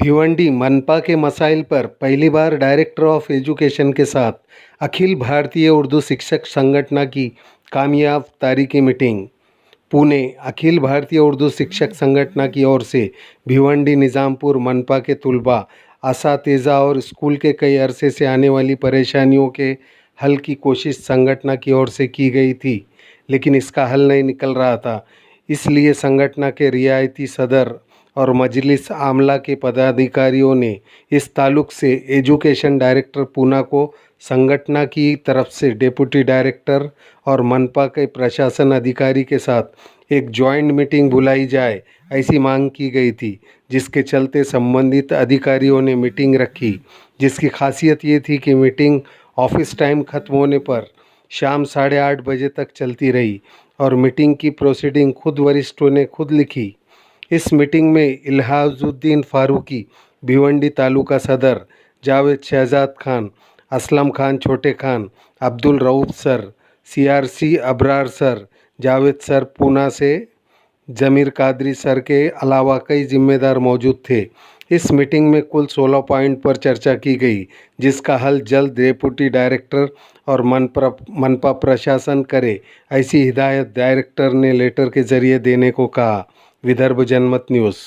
भिवंडी मनपा के मसाइल पर पहली बार डायरेक्टर ऑफ एजुकेशन के साथ अखिल भारतीय उर्दू शिक्षक संगठन की कामयाब तारीखी मीटिंग। पुणे अखिल भारतीय उर्दू शिक्षक संगठन की ओर से भिवंडी निज़ामपुर मनपा के तुलबा असातिज़ा और स्कूल के कई अरसे से आने वाली परेशानियों के हल की कोशिश संगठन की ओर से की गई थी, लेकिन इसका हल नहीं निकल रहा था। इसलिए संगठन के रियायती सदर और मजलिस आमला के पदाधिकारियों ने इस ताल्लुक से एजुकेशन डायरेक्टर पूना को संगठन की तरफ से डिप्टी डायरेक्टर और मनपा के प्रशासन अधिकारी के साथ एक जॉइंट मीटिंग बुलाई जाए, ऐसी मांग की गई थी, जिसके चलते संबंधित अधिकारियों ने मीटिंग रखी। जिसकी खासियत ये थी कि मीटिंग ऑफिस टाइम ख़त्म होने पर शाम 8:30 बजे तक चलती रही और मीटिंग की प्रोसीडिंग खुद वरिष्ठों ने खुद लिखी। इस मीटिंग में इल्हाजुद्दीन फारूकी भिवंडी तालुका सदर, जावेद शहजाद खान, असलम खान छोटे Khan, Abdul Rauf sir, CRC Abrar sir, Javed sir Poona से, जमीर कादरी सर के अलावा कई जिम्मेदार मौजूद थे। इस मीटिंग में कुल 16 पॉइंट पर चर्चा की गई, जिसका हल जल्द डिप्टी डायरेक्टर और मनपा प्रशासन करे, ऐसी हिदायत डायरेक्टर ने लेटर के जरिए देने को कहा। विदर्भ जनमत न्यूज़।